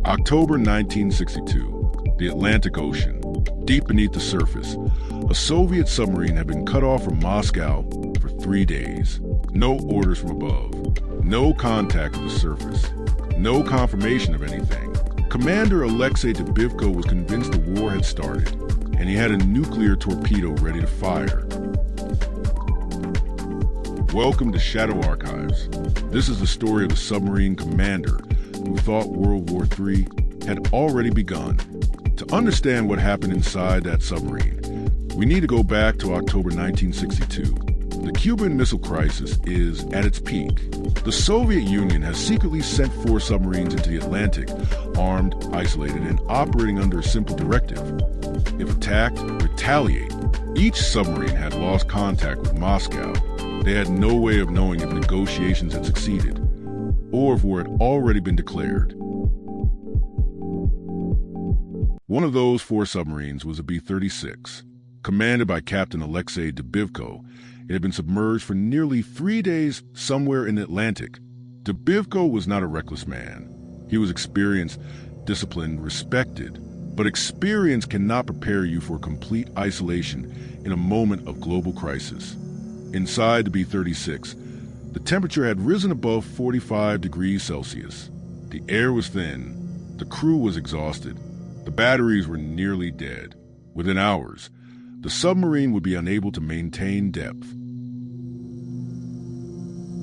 October 1962, the Atlantic Ocean. Deep beneath the surface, a Soviet submarine had been cut off from Moscow for 3 days. No orders from above, no contact with the surface, no confirmation of anything. Commander Alexei Dubivko was convinced the war had started, and he had a nuclear torpedo ready to fire. Welcome to Shadow Archives. This is the story of a submarine commander who thought World War III had already begun. To understand what happened inside that submarine, we need to go back to October 1962. The Cuban Missile Crisis is at its peak. The Soviet Union has secretly sent 4 submarines into the Atlantic, armed, isolated, and operating under a simple directive. If attacked, retaliate. Each submarine had lost contact with Moscow. They had no way of knowing if negotiations had succeeded, or if war had already been declared. One of those 4 submarines was a B-36. Commanded by Captain Alexei Dubivko, it had been submerged for nearly 3 days somewhere in the Atlantic. Dubivko was not a reckless man. He was experienced, disciplined, respected. But experience cannot prepare you for complete isolation in a moment of global crisis. Inside the B-36, the temperature had risen above 45 degrees Celsius. The air was thin. The crew was exhausted. The batteries were nearly dead. Within hours, the submarine would be unable to maintain depth.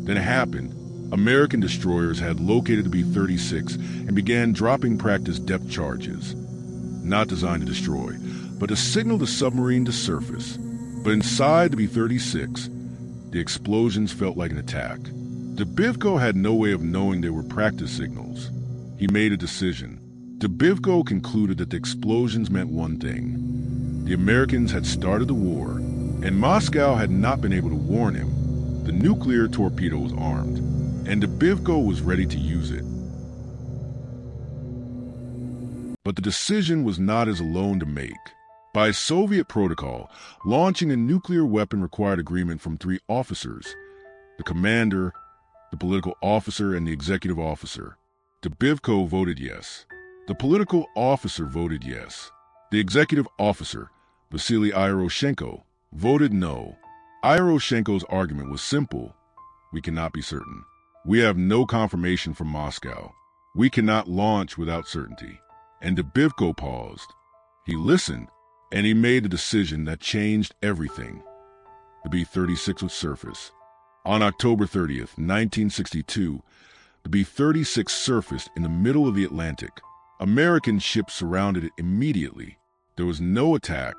Then it happened. American destroyers had located the B-36 and began dropping practice depth charges. Not designed to destroy, but to signal the submarine to surface. But inside the B-36, the explosions felt like an attack. Dubivko had no way of knowing they were practice signals. He made a decision. Dubivko concluded that the explosions meant one thing. The Americans had started the war, and Moscow had not been able to warn him. The nuclear torpedo was armed, and Dubivko was ready to use it. But the decision was not his alone to make. By Soviet protocol, launching a nuclear weapon required agreement from 3 officers: the commander, the political officer, and the executive officer. Dubivko voted yes. The political officer voted yes. The executive officer, Vasily Ioroshenko, voted no. Ioroshenko's argument was simple. We cannot be certain. We have no confirmation from Moscow. We cannot launch without certainty. And Dubivko paused. He listened, and he made a decision that changed everything. The B-36 would surface. On October 30th, 1962, the B-36 surfaced in the middle of the Atlantic. American ships surrounded it immediately. There was no attack,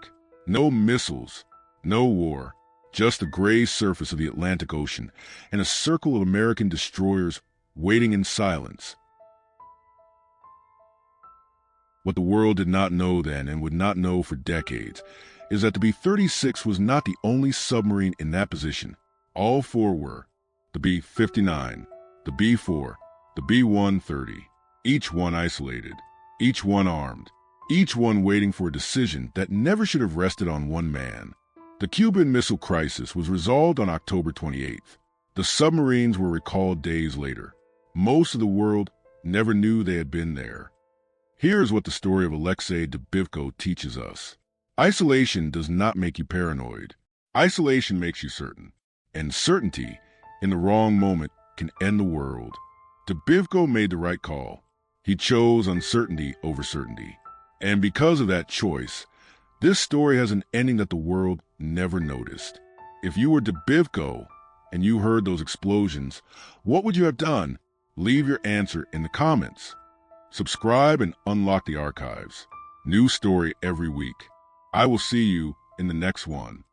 no missiles, no war, just the gray surface of the Atlantic Ocean and a circle of American destroyers waiting in silence. What the world did not know then, and would not know for decades, is that the B-36 was not the only submarine in that position. All 4 were. The B-59, the B-4, the B-130, each one isolated, each one armed, each one waiting for a decision that never should have rested on one man. The Cuban Missile Crisis was resolved on October 28th. The submarines were recalled days later. Most of the world never knew they had been there. Here's what the story of Alexei Dubivko teaches us. Isolation does not make you paranoid. Isolation makes you certain. And certainty, in the wrong moment, can end the world. Dubivko made the right call. He chose uncertainty over certainty. And because of that choice, this story has an ending that the world never noticed. If you were Dubivko and you heard those explosions, what would you have done? Leave your answer in the comments. Subscribe and unlock the archives. New story every week. I will see you in the next one.